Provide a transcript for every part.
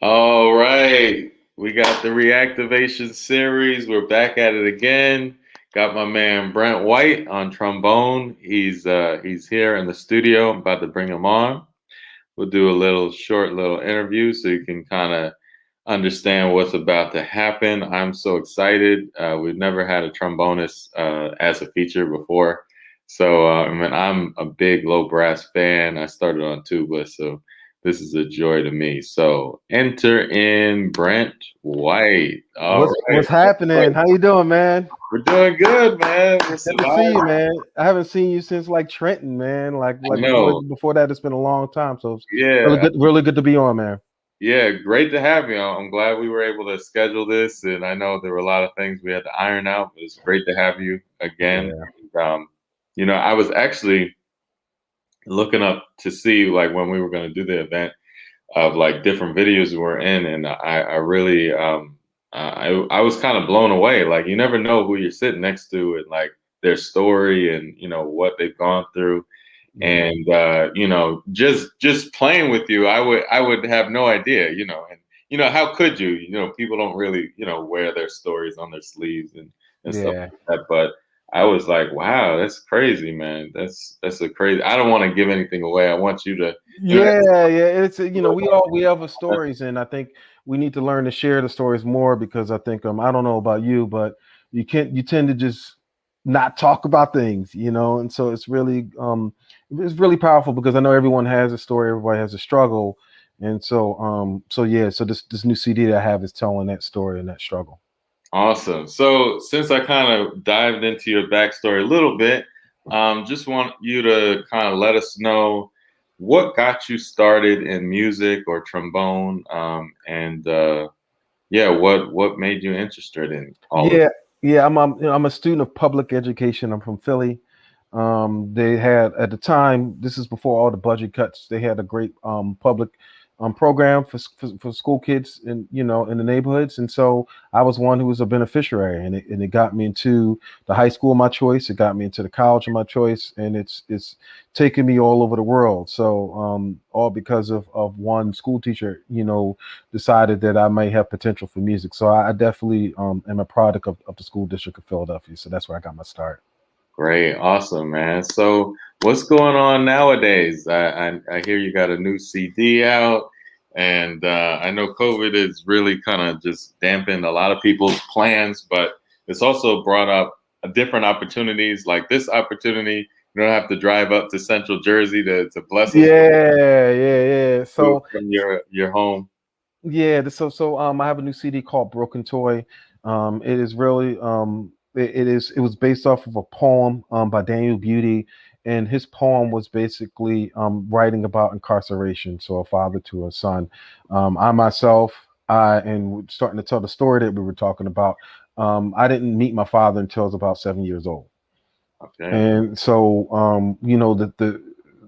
All right. We got the reactivation series. We're back at it again. Got my man Brent White on trombone. He's here in the studio. I'm about to bring him on. We'll do a little interview so you can kind of understand what's about to happen. I'm so excited. We've never had a trombonist as a feature before. So I'm a big low brass fan. I started on tuba, so this is a joy to me. So enter in Brent White. All What's right. happening? How you doing, man? We're doing good, man. We're Good to see you, surviving. man. I haven't seen you since like Trenton, man. I Like before know. before that, it's been a long time. So it's Yeah. really good to be on, man. Yeah, great to have you. I'm glad we were able to schedule this, and I know there were a lot of things we had to iron out, but it's great to have you again. Yeah. And, I was actually looking up to see like when we were going to do the event of like different videos we were in, and I really I was kind of blown away. Like you never know who you're sitting next to, and like their story, and what they've gone through Yeah. and just playing with you, I would have no idea, and how could you, people don't really wear their stories on their sleeves and stuff Yeah. like that. But I was like, wow, that's crazy, man. That's a crazy. I don't want to give anything away. I want you to, Yeah. It's we have a stories, and I think we need to learn to share the stories more because I think I don't know about you, but you tend to just not talk about things, and so it's really powerful because I know everyone has a story, everybody has a struggle, and so this new CD that I have is telling that story and that struggle. awesome. So since I kind of dived into your backstory a little bit, just want you to kind of let us know what got you started in music or trombone, and yeah, what made you interested in all of Yeah, yeah. I'm a student of public education. I'm from Philly. They had at the time. This is before all the budget cuts. They had a great public program for school kids in the neighborhoods, and so I was one who was a beneficiary, and it got me into the high school of my choice. It got me into the college of my choice, and it's taken me all over the world. So all because of one school teacher, decided that I may have potential for music. So I definitely am a product of the school district of Philadelphia. So that's where I got my start. Great, awesome, man. So what's going on nowadays? I hear you got a new CD out, and I know COVID has really kind of just dampened a lot of people's plans, but it's also brought up different opportunities. Like this opportunity, you don't have to drive up to Central Jersey to bless us Yeah. from your home. I have a new CD called Broken Toy. It is really it was based off of a poem by Daniel Beauty, and his poem was basically writing about incarceration. So a father to a son. I myself, and starting to tell the story that we were talking about. I didn't meet my father until I was about 7 years old. Okay. And so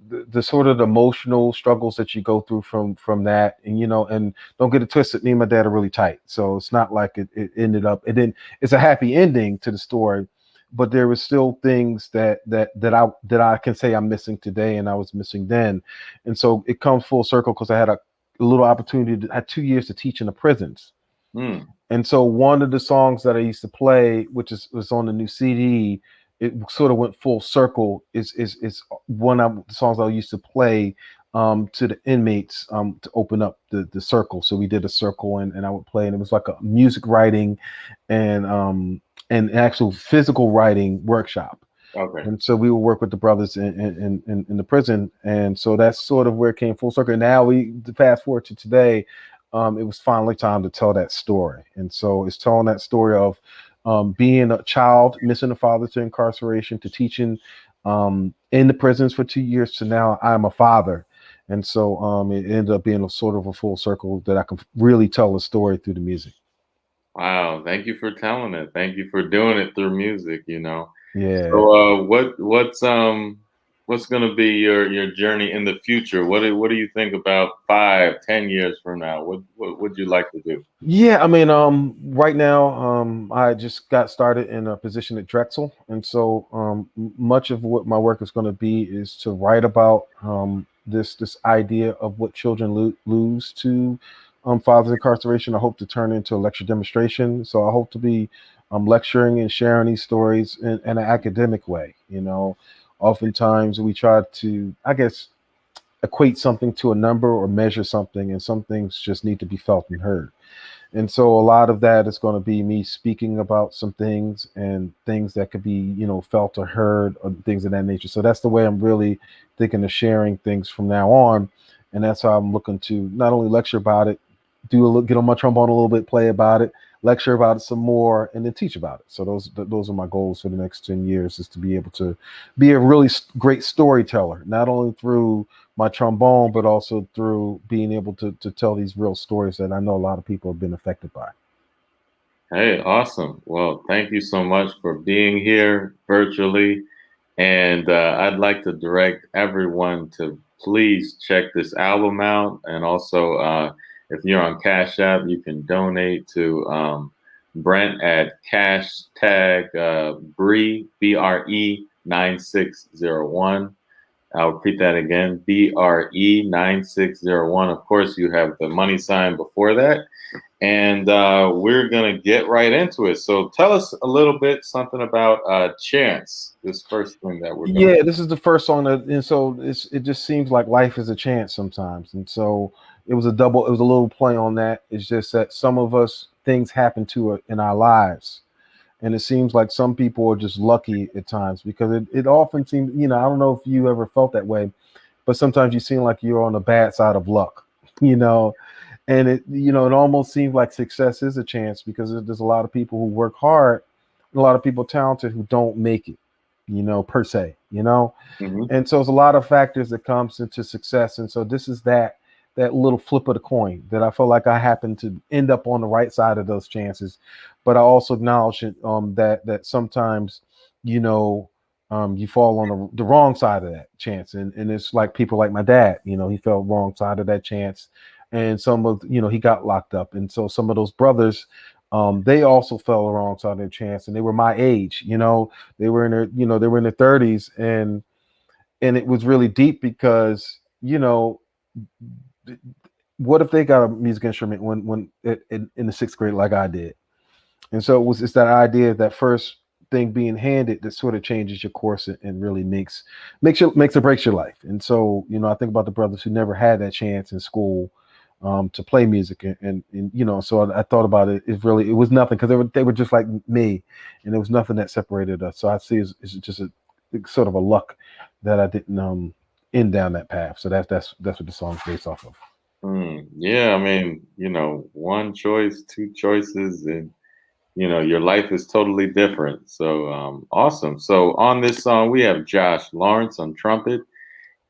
the sort of the emotional struggles that you go through from that, and and don't get it twisted, me and my dad are really tight, so it's not like it ended up, it didn't, it's a happy ending to the story, but there was still things that I can say I'm missing today and I was missing then. And so it comes full circle because I had a little opportunity to had 2 years to teach in the prisons. Hmm. And so one of the songs that I used to play, which was on the new CD, it sort of went full circle. Is one of the songs I used to play to the inmates to open up the circle. So we did a circle, and I would play, and it was like a music writing and actual physical writing workshop. Okay. And so we would work with the brothers in the prison, and so that's sort of where it came full circle. And now we fast forward to today. It was finally time to tell that story, and so it's telling that story of being a child, missing a father to incarceration, to teaching in the prisons for 2 years, to now I'm a father. And so it ended up being a sort of a full circle that I can really tell a story through the music. Wow. Thank you for telling it. Thank you for doing it through music. Yeah. So, what's gonna be your journey in the future? What do you think about 5, 10 years from now? What would you like to do? Yeah, I mean, right now, I just got started in a position at Drexel, and so much of what my work is going to be is to write about this idea of what children lose to fathers incarceration, I hope to turn into a lecture demonstration. So I hope to be lecturing and sharing these stories in an academic way. Oftentimes we try to, I guess, equate something to a number or measure something, and some things just need to be felt and heard. And so a lot of that is going to be me speaking about some things and things that could be, felt or heard or things of that nature. So that's the way I'm really thinking of sharing things from now on. And that's how I'm looking to not only lecture about it, get on my trombone a little bit, play about it, lecture about it some more, and then teach about it. So those are my goals for the next 10 years, is to be able to be a really great storyteller, not only through my trombone, but also through being able to tell these real stories that I know a lot of people have been affected by. Hey, awesome. Well, thank you so much for being here virtually. And I'd like to direct everyone to please check this album out. And also, if you're on Cash App, you can donate to Brent at hashtag BRE 9601. I'll repeat that again, BRE 9601. Of course, you have the money sign before that. And we're going to get right into it. So tell us a little bit something about Chance, this first thing that we're going to. Yeah, this is the first song and so it just seems like life is a chance sometimes. And so it was a little play on that. It's just that some of us, things happen to it in our lives. And it seems like some people are just lucky at times, because it often seems, I don't know if you ever felt that way, but sometimes you seem like you're on the bad side of luck, you know, and it almost seems like success is a chance, because there's a lot of people who work hard, and a lot of people talented who don't make it, per se, Mhm. and so it's a lot of factors that comes into success. And so this is that little flip of the coin that I feel like I happen to end up on the right side of those chances. But I also acknowledge that sometimes, you know, you fall on the wrong side of that chance. And it's like people like my dad, he fell wrong side of that chance. And some of, he got locked up. And so some of those brothers, they also fell the wrong side of their chance, and they were my age, they were in their 30s. And it was really deep, because what if they got a music instrument in the sixth grade like I did? And so it's that idea of that first thing being handed that sort of changes your course, and really makes or breaks your life. And so I think about the brothers who never had that chance in school to play music, and so I thought about it. It was nothing, because they were just like me, and there was nothing that separated us. So I see it's just a sort of a luck that I didn't end down that path. So that's what the song's based off of. Yeah, I mean, one choice, two choices, and your life is totally different. So awesome. So on this song, we have Josh Lawrence on trumpet,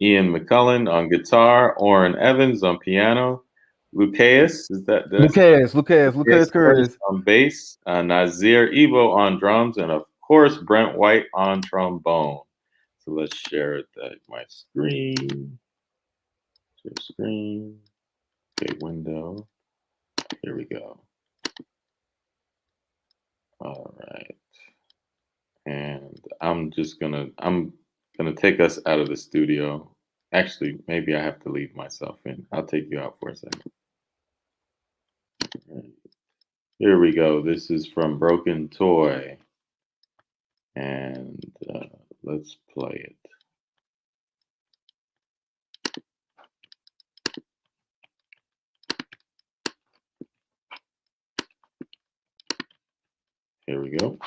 Ian McCullen on guitar, Orrin Evans on piano, Lucaeus, is that did I say Lucas Lucaeus Curtis Curtis. on bass, Nazir Evo on drums, and of course Brent White on trombone. So let's share my screen. Share screen. Okay, window. Here we go. All right. And I'm gonna take us out of the studio. Actually, maybe I have to leave myself in. I'll take you out for a second. All right. Here we go. This is from Broken Toy, and let's play it. Here we go.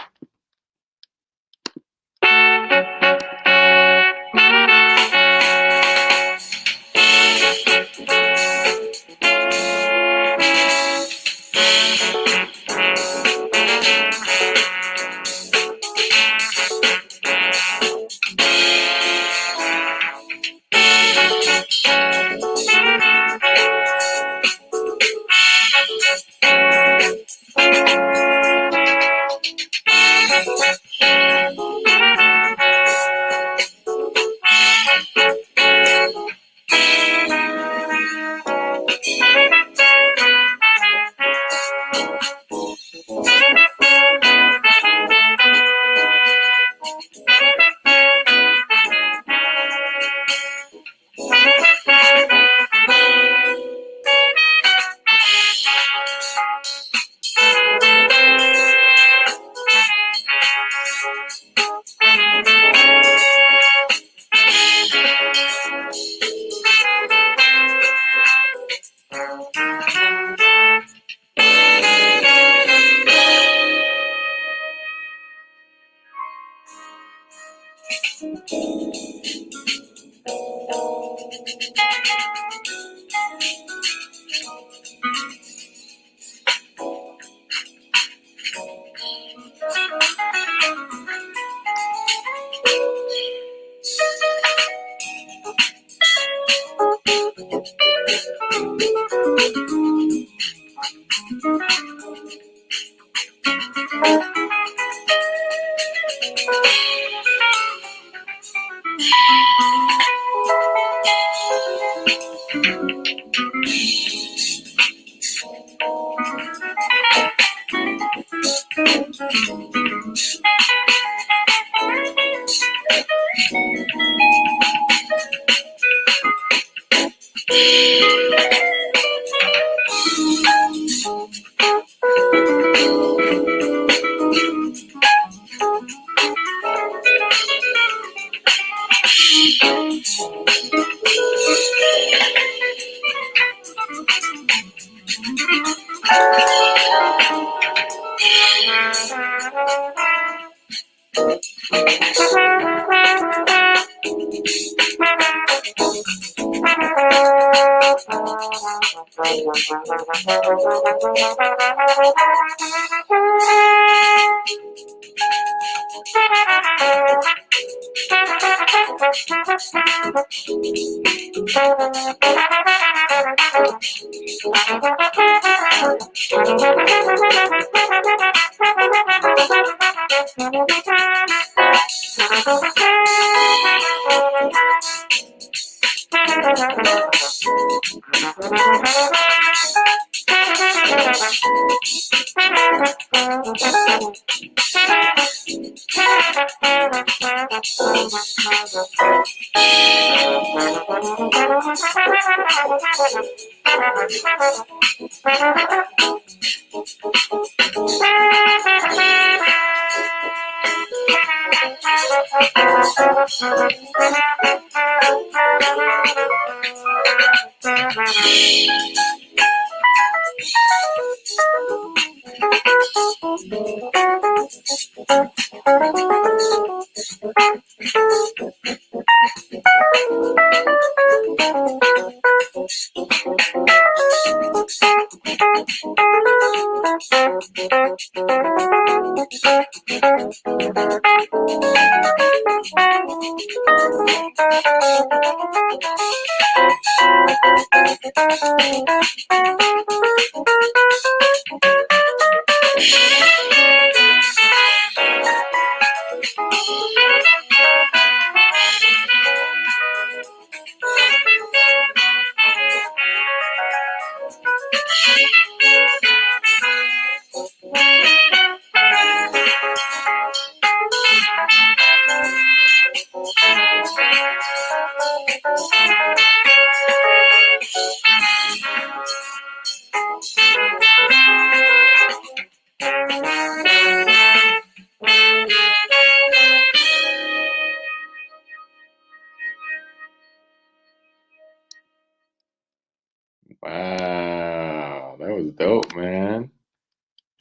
Wow, that was dope, man.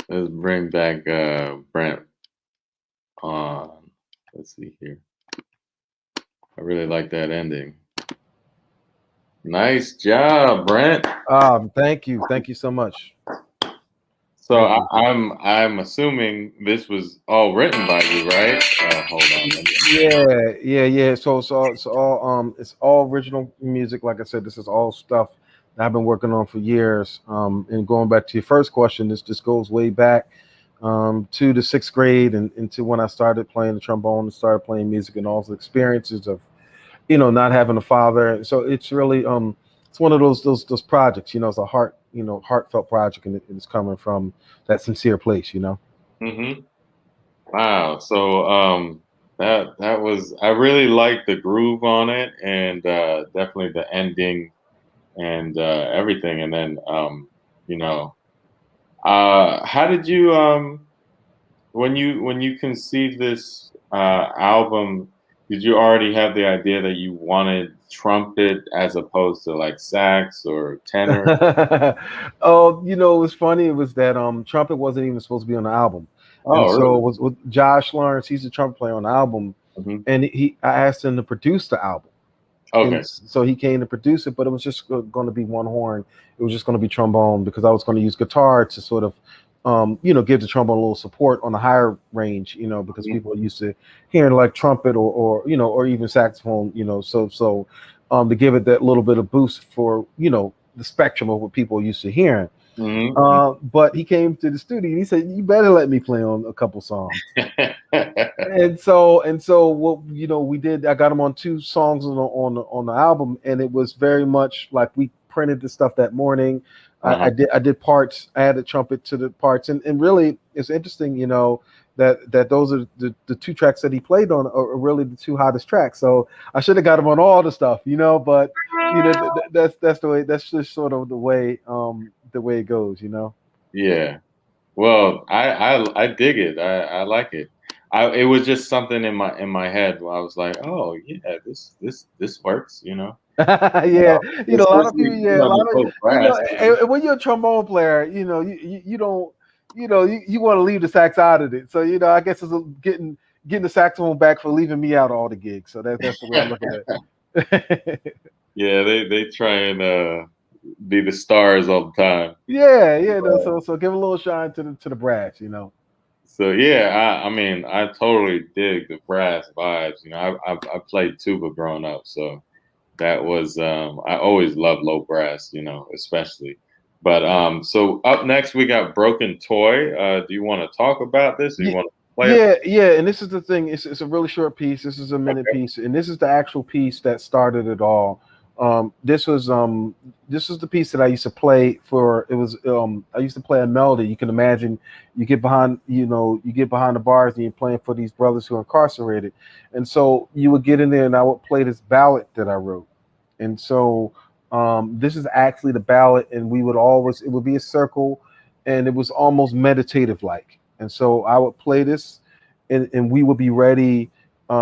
Let's bring back Brent on. Let's see here. I really like that ending. Nice job, Brent. Thank you so much. So Thank you. I'm assuming this was all written by you, right? Hold on. Yeah. It's all original music. Like I said, this is all stuff that I've been working on for years. And going back to your first question, this goes way back to the sixth grade and into when I started playing the trombone and started playing music and all the experiences of not having a father. So it's really it's one of those projects. It's a heartfelt project, and it's coming from that sincere place. Mm-hmm. Wow. So that was, I really liked the groove on it, and definitely the ending and everything. And then you know, how did you when you conceived this album, did you already have the idea that you wanted trumpet as opposed to like sax or tenor? Oh, it was funny. It was that trumpet wasn't even supposed to be on the album, and Oh, so really? it was with Josh Lawrence. He's a trumpet player on the album, Hmm. and I asked him to produce the album. And Okay. so he came to produce it, but it was just going to be one horn. It was just going to be trombone because I was going to use guitar to sort of, give the trombone a little support on the higher range, because Mhm. people are used to hearing like trumpet or even saxophone, to give it that little bit of boost for, the spectrum of what people are used to hearing. Mm-hmm. But he came to the studio and he said, "You better let me play on a couple songs." And so what we did, I got him on two songs on the album, and it was very much like we printed the stuff that morning. I Uh-huh. did parts, I added trumpet to the parts, and really it's interesting, that those are the two tracks that he played on are really the two hottest tracks. So I should have got him on all the stuff, but that's the way, that's just sort of the way it goes. Yeah. Well, I dig it. I like it. It was just something in my head where I was like, oh yeah, this works. Yeah, a lot of people, Especially yeah, a lot the of, folk brass. and when you're a trombone player, you don't, you want to leave the sax out of it. So, I guess it's getting the saxophone back for leaving me out of all the gigs. So that's the way I look at it. Yeah, they try and be the stars all the time. Yeah, yeah. No, so give a little shine to the brass. So yeah, I mean, I totally dig the brass vibes. I played tuba growing up, so that was I always loved low brass, especially. But so up next we got Broken Toy. Do you want to talk about this? Or you Yeah, want to play it? yeah. And this is the thing. It's a really short piece. This is a minute Okay. piece, and this is the actual piece that started it all. This was the piece that I used to play for. It was I used to play a melody. You can imagine, you get behind the bars and you're playing for these brothers who are incarcerated, and so you would get in there and I would play this ballad that I wrote, and so this is actually the ballad, and it would be a circle, and it was almost meditative like. And so I would play this, and we would be ready. We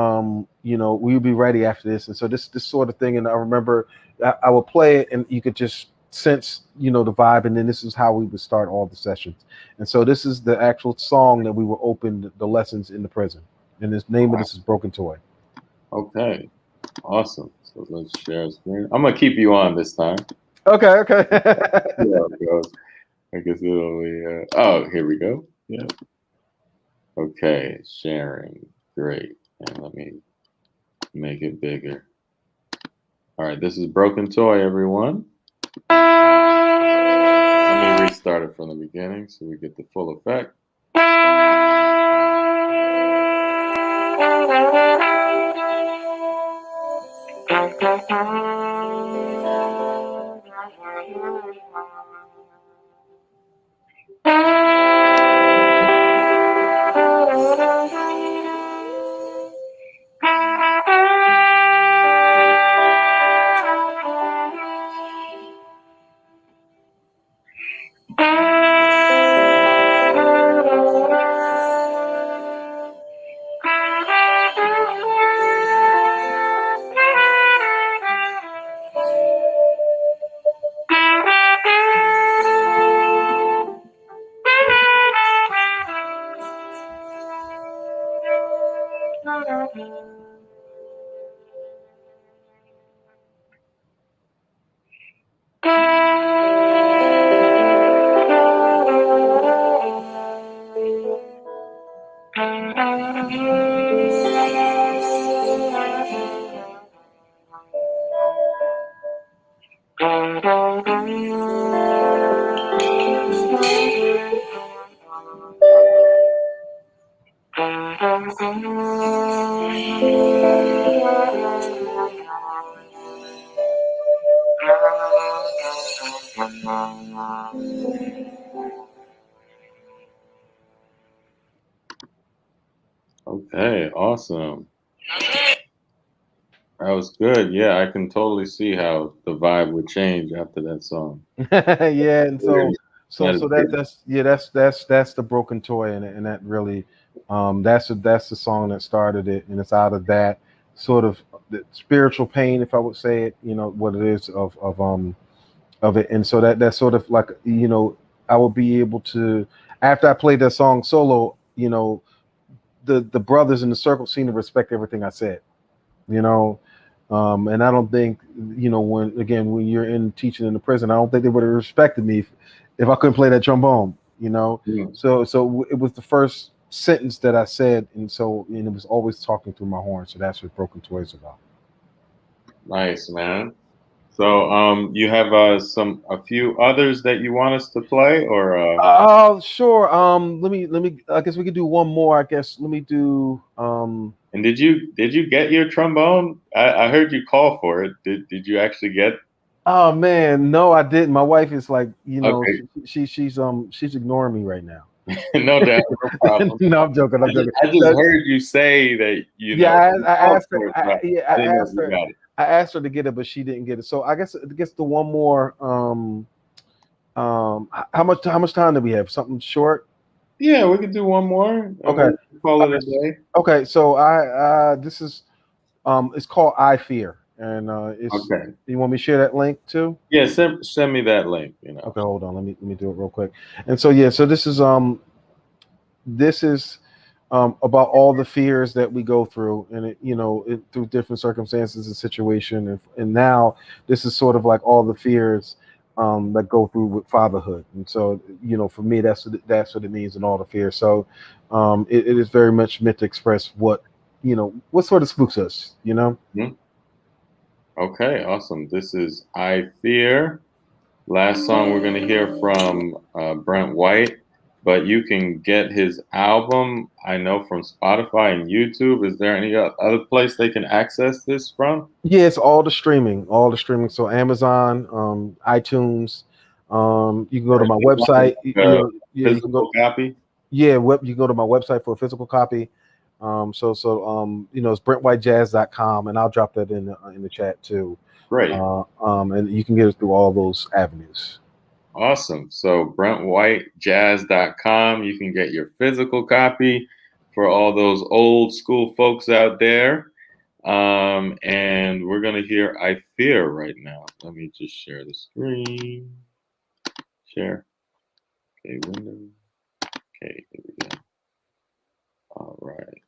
would be ready after this. And so this sort of thing. And I remember I would play it, and you could just sense, the vibe. And then this is how we would start all the sessions. And so this is the actual song that we will open the lessons in the prison. And the name of this is Broken Toy. Okay. Awesome. So let's share a screen. I'm gonna keep you on this time. Okay, okay. Yeah, it goes. I guess it'll be. Oh, here we go. Yeah. Okay, sharing. Great. And let me make it bigger. All right, this is Broken Toy, everyone. Let me restart it from the beginning so we get the full effect. Okay, awesome. That was good. Yeah, I can totally see how the vibe would change after that song. Yeah, and so so so that Meditative. that's yeah, that's the Broken Toy, and that really, that's the song that started it, and it's out of that sort of the spiritual pain, if I would say it, what it is of it. And so that's sort of like, I will be able to, after I played that song solo, the brothers in the circle seem to respect everything I said, you know. And I don't think, when you're in teaching in the prison, I don't think they would have respected me if I couldn't play that trombone, you know. Mm, So it was the first sentence that I said, and it was always talking through my horn. So that's what Broken Toys about. nice, man. So, you have a few others that you want us to play, or Oh, sure. Let me. I guess we could do one more. I guess let me do. and did you get your trombone? I heard you call for it. Did you actually get? Oh man, no, I didn't. My wife is like, Okay, she's ignoring me right now. no doubt, no problem. No, I'm joking. I I'm just, joking. I just Uh, heard you say that yeah, you I called asked her. for it, but I didn't know if you got it. I asked her to get it, but she didn't get it. So I guess the one more. How much time do we have? Something short. Yeah, we could do one more, and Okay. we'll call All it a right. day. Okay. So this is it's called I Fear, and it's. Okay. You want me to share that link too? Yeah, send me that link. Okay, hold on. Let me do it real quick. And so yeah, so this is about all the fears that we go through, and through different circumstances and situation, and now this is sort of like all the fears that go through with fatherhood. And so for me, that's what it means, and all the fears. So it is very much meant to express what sort of spooks us. Mhm. Okay, awesome. This is I Fear. Last song we're going to hear from Brent White, but you can get his album, I know, from Spotify and YouTube. Is there any other place they can access this from? Yeah, it's all the streaming. So Amazon, iTunes. You can go Or to is my it like website. a Yeah, you can go. physical copy? Yeah, you can go to my website for a physical copy. It's BrentWhiteJazz.com, and I'll drop that in the chat too. Great. And you can get it through all those avenues. Awesome. So BrentWhiteJazz.com. You can get your physical copy for all those old school folks out there. And we're going to hear I Fear right now. Let me just share the screen. Share. Okay, window. Okay, here we go. All right.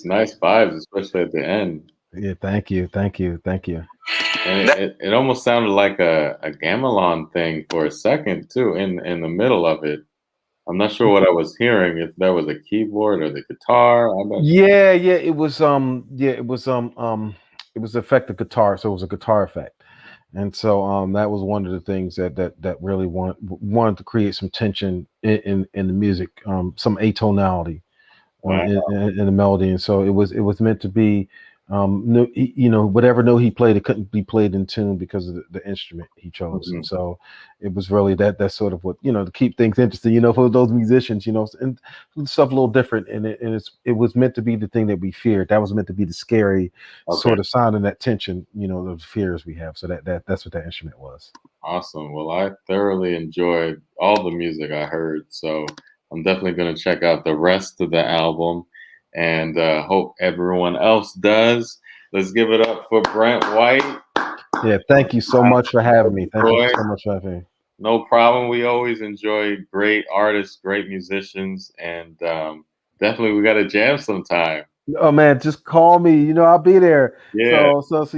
Nice vibes, especially at the end. Yeah, thank you, thank you, thank you. And it almost sounded like a gamelan thing for a second too, in the middle of it. I'm not sure what I was hearing, if that was a keyboard or the guitar. I'm not sure. Yeah, it was effective guitar, so it was a guitar effect. And so that was one of the things that really wanted to create some tension in the music, some atonality Wow. in the melody. And so it was meant to be, no, whatever note he played, it couldn't be played in tune because of the instrument he chose. And Mhm. so it was really that's sort of what, to keep things interesting, for those musicians, and stuff a little different. And it was meant to be the thing that we feared. That was meant to be the scary Okay, sort of sound and that tension, of fears we have. So that's what that instrument was. awesome. Well, I thoroughly enjoyed all the music I heard, so I'm definitely going to check out the rest of the album, and hope everyone else does. Let's give it up for Brent White. Yeah, thank you so much for having me. Thank you Enjoy. so much for having me. No problem. We always enjoy great artists, great musicians, and definitely we got to jam sometime. Oh man, just call me. I'll be there. Yeah. So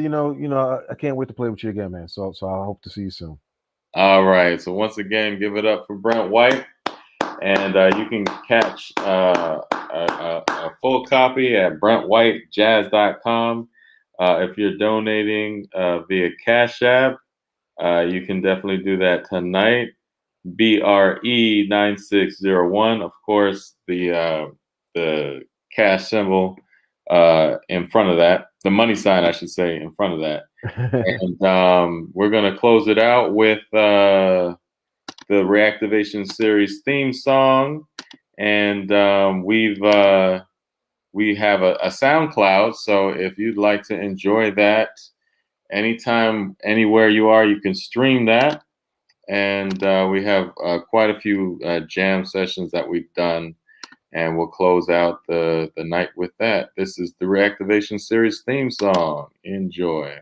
I can't wait to play with you again, man. So I hope to see you soon. All right. So once again, give it up for Brent White, and you can catch a full copy at BrentWhiteJazz.com. If you're donating via Cash App, you can definitely do that tonight. BRE9601. Of course, the cash symbol in front of that. The money sign, I should say, in front of that. And we're going to close it out with the Reactivation Series theme song. And we have a SoundCloud. So if you'd like to enjoy that anytime, anywhere you are, you can stream that. And we have quite a few jam sessions that we've done. And we'll close out the night with that. This is the Reactivation Series theme song. Enjoy.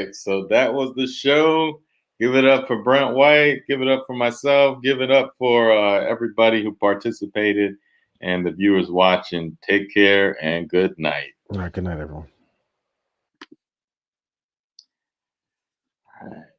right. So that was the show. Give it up for Brent White. Give it up for myself. Give it up for everybody who participated and the viewers watching. Take care and good night. All right. Good night, everyone. All right.